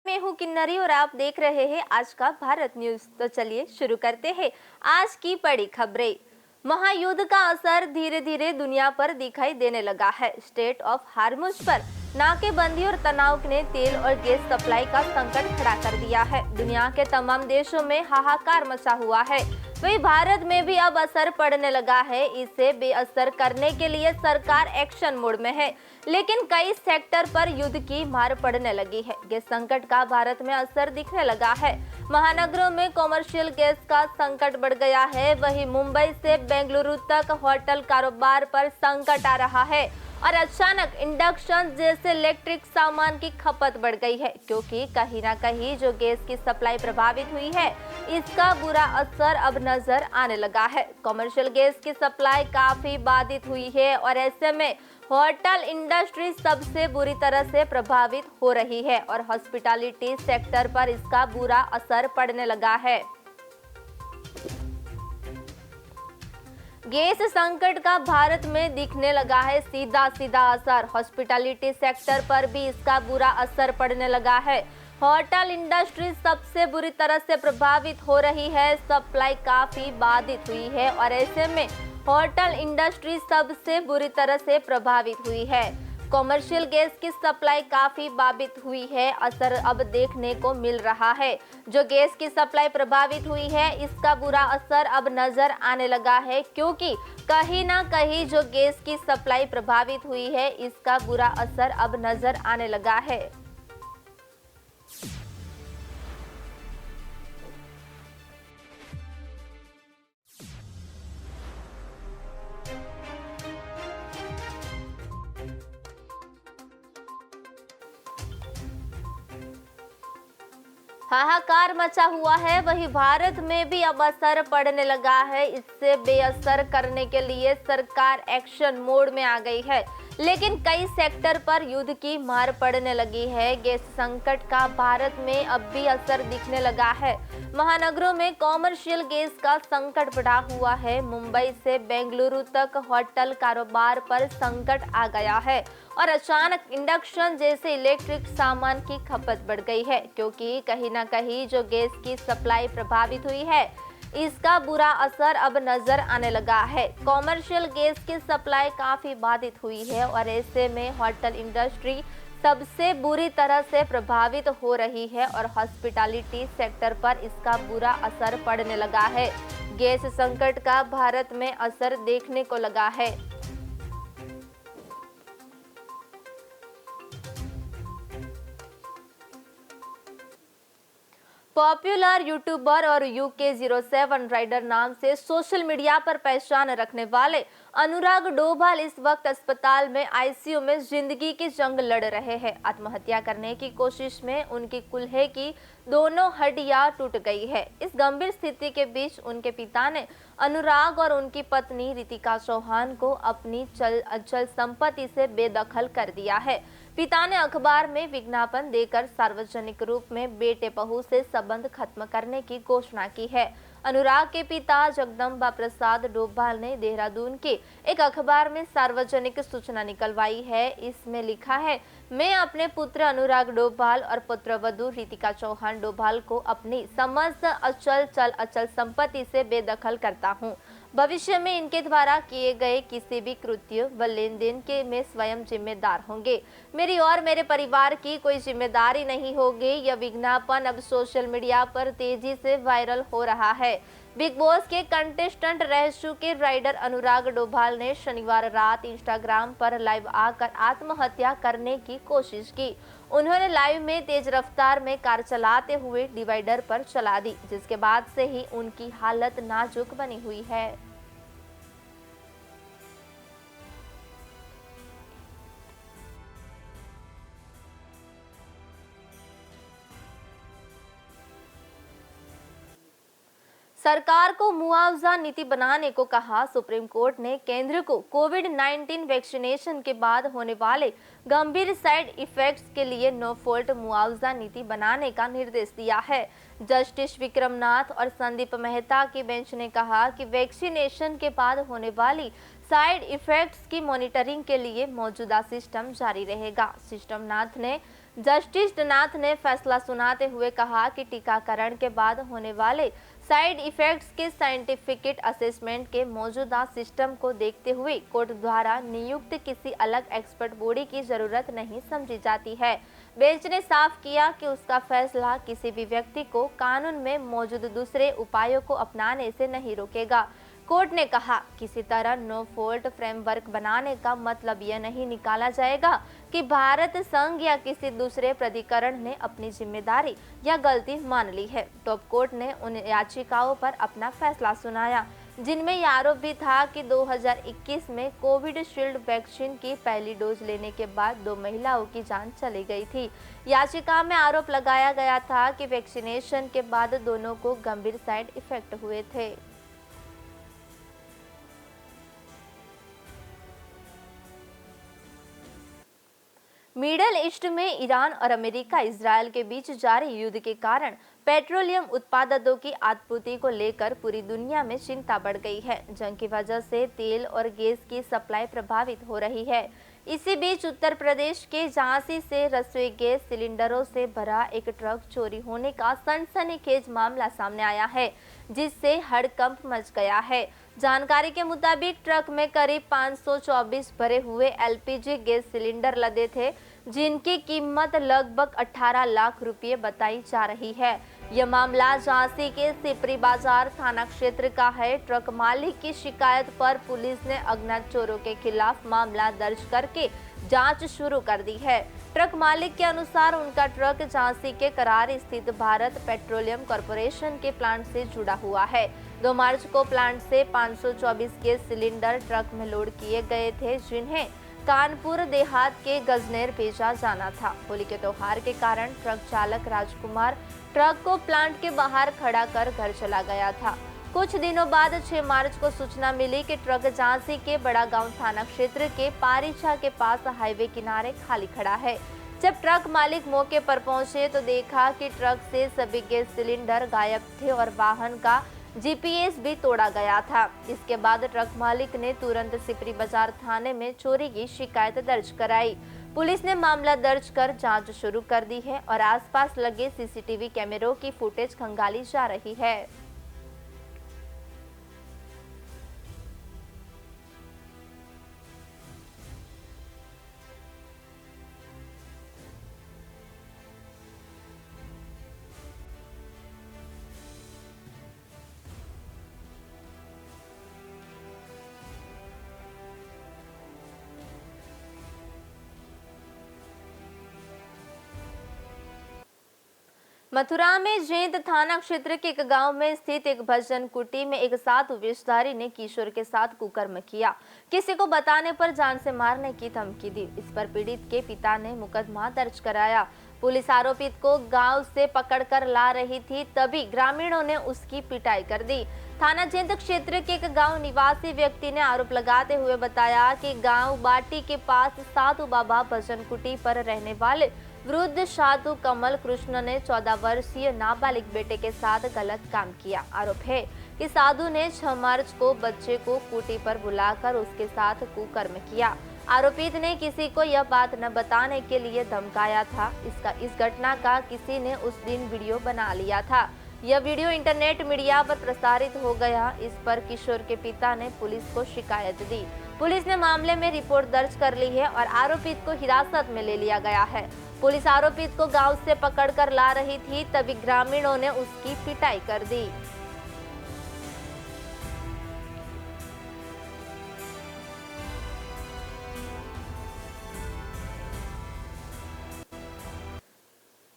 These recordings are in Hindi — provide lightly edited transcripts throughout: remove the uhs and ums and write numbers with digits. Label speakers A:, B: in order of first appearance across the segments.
A: मैं हूँ किन्नरी और आप देख रहे हैं आज का भारत न्यूज। तो चलिए शुरू करते हैं आज की बड़ी खबरें। महायुद्ध का असर धीरे धीरे दुनिया पर दिखाई देने लगा है। स्टेट ऑफ हार्मुज पर नाकेबंदी और तनाव ने तेल और गैस सप्लाई का संकट खड़ा कर दिया है। दुनिया के तमाम देशों में हाहाकार मचा हुआ है। वही भारत में भी अब असर पड़ने लगा है। इसे बेअसर करने के लिए सरकार एक्शन मोड में है, लेकिन कई सेक्टर पर युद्ध की मार पड़ने लगी है। गैस संकट का भारत में असर दिखने लगा है। महानगरों में कॉमर्शियल गैस का संकट बढ़ गया है। वहीं मुंबई से बेंगलुरु तक होटल कारोबार पर संकट आ रहा है और अचानक इंडक्शन जैसे इलेक्ट्रिक सामान की खपत बढ़ गई है, क्योंकि कहीं ना कहीं जो गैस की सप्लाई प्रभावित हुई है, इसका बुरा असर अब नजर आने लगा है। कमर्शियल गैस की सप्लाई काफी बाधित हुई है और ऐसे में होटल इंडस्ट्री सबसे बुरी तरह से प्रभावित हो रही है और हॉस्पिटैलिटी सेक्टर पर इसका बुरा असर पड़ने लगा है। गैस संकट का भारत में दिखने लगा है सीधा सीधा असर। हॉस्पिटैलिटी सेक्टर पर भी इसका बुरा असर पड़ने लगा है। होटल इंडस्ट्री सबसे बुरी तरह से प्रभावित हो रही है। सप्लाई काफी बाधित हुई है और ऐसे में होटल इंडस्ट्री सबसे बुरी तरह से प्रभावित हुई है। कॉमर्शियल गैस की सप्लाई काफी बाधित हुई है। असर अब देखने को मिल रहा है। जो गैस की सप्लाई प्रभावित हुई है, इसका बुरा असर अब नजर आने लगा है, क्योंकि कहीं ना कहीं जो गैस की सप्लाई प्रभावित हुई है, इसका बुरा असर अब नजर आने लगा है। हाहाकार मचा हुआ है। वहीं भारत में भी अब असर पड़ने लगा है। इससे बेअसर करने के लिए सरकार एक्शन मोड में आ गई है, लेकिन कई सेक्टर पर युद्ध की मार पड़ने लगी है। गैस संकट का भारत में अब भी असर दिखने लगा है। महानगरों में कॉमर्शियल गैस का संकट बढ़ा हुआ है। मुंबई से बेंगलुरु तक होटल कारोबार पर संकट आ गया है और अचानक इंडक्शन जैसे इलेक्ट्रिक सामान की खपत बढ़ गई है, क्योंकि कहीं ना कहीं जो गैस की सप्लाई प्रभावित हुई है, इसका बुरा असर अब नजर आने लगा है। कॉमर्शियल गैस की सप्लाई काफी बाधित हुई है और ऐसे में होटल इंडस्ट्री सबसे बुरी तरह से प्रभावित हो रही है और हॉस्पिटैलिटी सेक्टर पर इसका बुरा असर पड़ने लगा है। गैस संकट का भारत में असर देखने को लगा है। पॉपुलर यूट्यूबर और UK07 राइडर नाम से सोशल मीडिया पर पहचान रखने वाले अनुराग डोभाल इस वक्त अस्पताल में ICU में जिंदगी की जंग लड़ रहे हैं। आत्महत्या करने की कोशिश में उनकी कूल्हे की दोनों हड्डियां टूट गई है। इस गंभीर स्थिति के बीच उनके पिता ने अनुराग और उनकी पत्नी रितिका चौहान को अपनी अचल संपत्ति से बेदखल कर दिया है। पिता ने अखबार में विज्ञापन देकर सार्वजनिक रूप में बेटे बहू से संबंध खत्म करने की घोषणा की है। अनुराग के पिता जगदम्बा प्रसाद डोभाल ने देहरादून के एक अखबार में सार्वजनिक सूचना निकलवाई है। इसमें लिखा है, मैं अपने पुत्र अनुराग डोभाल और पुत्रवधू रितिका चौहान डोभाल को अपनी समस्त अचल संपत्ति से बेदखल करता हूं। भविष्य में इनके द्वारा किए गए किसी भी कृत्य व लेन देन के मैं स्वयं जिम्मेदार होंगे। मेरी और मेरे परिवार की कोई जिम्मेदारी नहीं होगी। यह विज्ञापन अब सोशल मीडिया पर तेजी से वायरल हो रहा है। बिग बॉस के कंटेस्टेंट रह चुके राइडर अनुराग डोभाल ने शनिवार रात इंस्टाग्राम पर लाइव आकर आत्महत्या करने की कोशिश की। उन्होंने लाइव में तेज रफ्तार में कार चलाते हुए डिवाइडर पर चला दी, जिसके बाद से ही उनकी हालत नाजुक बनी हुई है। सरकार को मुआवजा नीति बनाने को कहा। सुप्रीम कोर्ट ने केंद्र को कोविड-19 वैक्सीनेशन के बाद होने वाले गंभीर साइड इफेक्ट्स के लिए नो फॉल्ट मुआवजा नीति बनाने का निर्देश दिया है। जस्टिस विक्रमनाथ और संदीप मेहता की बेंच ने कहा कि वैक्सीनेशन के बाद होने वाली साइड इफेक्ट्स की मॉनिटरिंग के लिए मौजूदा सिस्टम जारी रहेगा। जस्टिस नाथ ने फैसला सुनाते हुए कहा कि टीकाकरण के बाद होने वाले साइड इफेक्ट्स के साइंटिफिक असेसमेंट के मौजूदा सिस्टम को देखते हुए कोर्ट द्वारा नियुक्त किसी अलग एक्सपर्ट बॉडी की जरूरत नहीं समझी जाती है। बेंच ने साफ किया कि उसका फैसला किसी भी व्यक्ति को कानून में मौजूद दूसरे उपायों को अपनाने से नहीं रोकेगा। कोर्ट ने कहा, किसी तरह नो फॉल्ट फ्रेमवर्क बनाने का मतलब यह नहीं निकाला जाएगा कि भारत संघ या किसी दूसरे प्राधिकरण ने अपनी जिम्मेदारी या गलती मान ली है। टॉप कोर्ट ने उन याचिकाओं पर अपना फैसला सुनाया जिनमें यह आरोप भी था कि 2021 में कोविशील्ड वैक्सीन की पहली डोज लेने के बाद 2 महिलाओं की जान चली गई थी। याचिका में आरोप लगाया गया था कि वैक्सीनेशन के बाद दोनों को गंभीर साइड इफेक्ट हुए थे। मिडल ईस्ट में ईरान और अमेरिका इजरायल के बीच जारी युद्ध के कारण पेट्रोलियम उत्पादों की आपूर्ति को लेकर पूरी दुनिया में चिंता बढ़ गई है। जंग की वजह से तेल और गैस की सप्लाई प्रभावित हो रही है। इसी बीच उत्तर प्रदेश के झांसी से रसोई गैस सिलेंडरों से भरा एक ट्रक चोरी होने का सनसनीखेज मामला सामने आया है, जिससे हड़कंप मच गया है। जानकारी के मुताबिक ट्रक में करीब 524 भरे हुए एलपीजी गैस सिलेंडर लदे थे, जिनकी कीमत लगभग 18 लाख रुपए बताई जा रही है। यह मामला झांसी के सिपरी बाजार थाना क्षेत्र का है। ट्रक मालिक की शिकायत पर पुलिस ने अज्ञात चोरों के खिलाफ मामला दर्ज करके जांच शुरू कर दी है। ट्रक मालिक के अनुसार उनका ट्रक झांसी के करार स्थित भारत पेट्रोलियम कॉर्पोरेशन के प्लांट से जुड़ा हुआ है। 2 मार्च को प्लांट से 524 गैस सिलेंडर ट्रक में लोड किए गए थे, जिन्हें कानपुर देहात के गजनेर भेजा जाना था। होली के त्योहार के कारण ट्रक चालक राजकुमार ट्रक को प्लांट के बाहर खड़ा कर घर चला गया था। कुछ दिनों बाद 6 मार्च को सूचना मिली कि ट्रक झांसी के बड़ा गांव थाना क्षेत्र के पारीछा के पास हाईवे किनारे खाली खड़ा है। जब ट्रक मालिक मौके पर पहुंचे तो देखा कि ट्रक से सभी गैस सिलेंडर गायब थे और वाहन का जीपीएस भी तोड़ा गया था। इसके बाद ट्रक मालिक ने तुरंत सिपरी बाजार थाने में चोरी की शिकायत दर्ज कराई। पुलिस ने मामला दर्ज कर जांच शुरू कर दी है और आसपास लगे सीसीटीवी कैमरों की फुटेज खंगाली जा रही है। मथुरा में जेंद थाना क्षेत्र के एक गांव में स्थित एक भजन कुटी में एक साधु वेशधारी ने किशोर के साथ कुकर्म किया। किसी को बताने पर जान से मारने की धमकी दी। इस पर पीड़ित के पिता ने मुकदमा दर्ज कराया। पुलिस आरोपित को गांव से पकड़कर ला रही थी, तभी ग्रामीणों ने उसकी पिटाई कर दी। थाना जेंद क्षेत्र के एक गांव निवासी व्यक्ति ने आरोप लगाते हुए बताया कि गांव बाटी के पास साधु बाबा भजन कुटी पर रहने वाले वृद्ध साधु कमल कृष्ण ने 14 वर्षीय नाबालिग बेटे के साथ गलत काम किया। आरोप है कि साधु ने 6 मार्च को बच्चे को कुटी पर बुलाकर उसके साथ कुकर्म किया। आरोपित ने किसी को यह बात न बताने के लिए धमकाया था। इस घटना का किसी ने उस दिन वीडियो बना लिया था। यह वीडियो इंटरनेट मीडिया पर प्रसारित हो गया। इस पर किशोर के पिता ने पुलिस को शिकायत दी। पुलिस ने मामले में रिपोर्ट दर्ज कर ली है और आरोपित को हिरासत में ले लिया गया है। पुलिस आरोपित को गांव से पकड़कर ला रही थी, तभी ग्रामीणों ने उसकी पिटाई कर दी।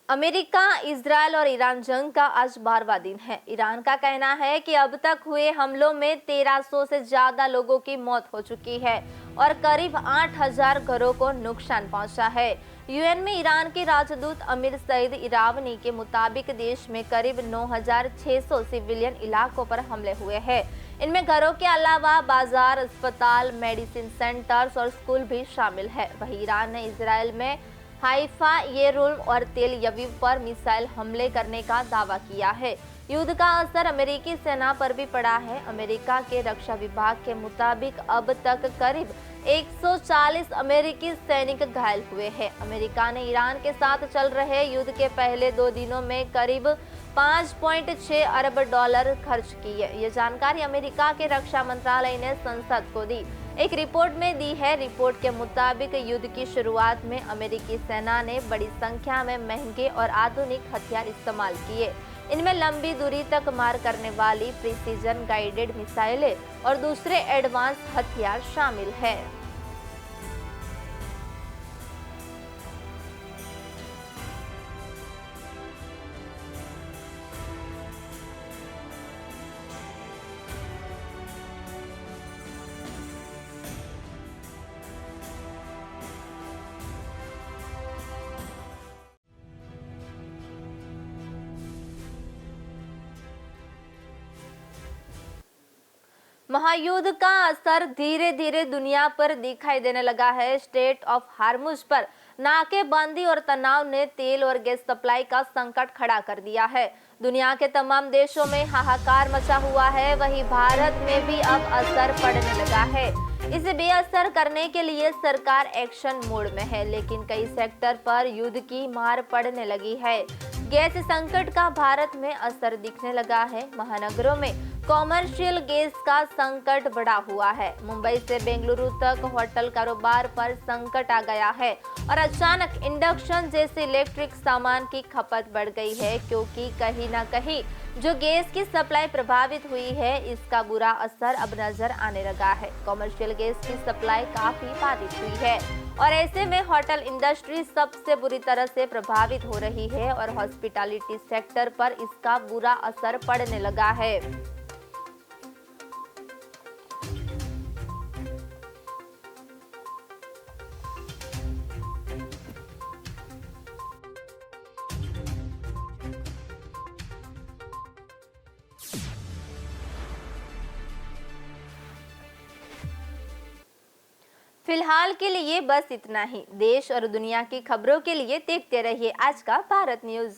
A: अमेरिका, इजरायल और ईरान जंग का आज 12वां दिन है। ईरान का कहना है कि अब तक हुए हमलों में 1300 से ज्यादा लोगों की मौत हो चुकी है और करीब 8000 घरों को नुकसान पहुंचा है। यूएन में ईरान के राजदूत अमीर सईद इरावनी के मुताबिक देश में करीब 9600 सिविलियन इलाकों पर हमले हुए हैं। इनमें घरों के अलावा बाजार, अस्पताल, मेडिसिन सेंटर्स और स्कूल भी शामिल है। वहीं ईरान ने इजरायल में हाइफा, येरुल्म और तेल अवीव पर मिसाइल हमले करने का दावा किया है। युद्ध का असर अमेरिकी सेना पर भी पड़ा है। अमेरिका के रक्षा विभाग के मुताबिक अब तक करीब 140 अमेरिकी सैनिक घायल हुए हैं। अमेरिका ने ईरान के साथ चल रहे युद्ध के पहले 2 दिनों में करीब 5.6 अरब डॉलर खर्च किए। ये जानकारी अमेरिका के रक्षा मंत्रालय ने संसद को दी एक रिपोर्ट में दी है। रिपोर्ट के मुताबिक युद्ध की शुरुआत में अमेरिकी सेना ने बड़ी संख्या में महंगे और आधुनिक हथियार इस्तेमाल किए। इनमें लंबी दूरी तक मार करने वाली प्रिसीजन गाइडेड मिसाइलें और दूसरे एडवांस हथियार शामिल हैं। महायुद्ध का असर धीरे धीरे दुनिया पर दिखाई देने लगा है। स्ट्रेट ऑफ हार्मुज पर नाकेबंदी और तनाव ने तेल और गैस सप्लाई का संकट खड़ा कर दिया है। दुनिया के तमाम देशों में हाहाकार मचा हुआ है। वहीं भारत में भी अब असर पड़ने लगा है। इसे बेअसर करने के लिए सरकार एक्शन मोड में है, लेकिन कई सेक्टर पर युद्ध की मार पड़ने लगी है। गैस संकट का भारत में असर दिखने लगा है। महानगरों में कॉमर्शियल गैस का संकट बढ़ा हुआ है। मुंबई से बेंगलुरु तक होटल कारोबार पर संकट आ गया है और अचानक इंडक्शन जैसे इलेक्ट्रिक सामान की खपत बढ़ गई है, क्योंकि कहीं ना कहीं जो गैस की सप्लाई प्रभावित हुई है, इसका बुरा असर अब नजर आने लगा है। कॉमर्शियल गैस की सप्लाई काफी बाधित हुई है और ऐसे में होटल इंडस्ट्री सबसे बुरी तरह से प्रभावित हो रही है और हॉस्पिटैलिटी सेक्टर पर इसका बुरा असर पड़ने लगा है। फिलहाल के लिए बस इतना ही। देश और दुनिया की खबरों के लिए देखते रहिए आज का भारत न्यूज।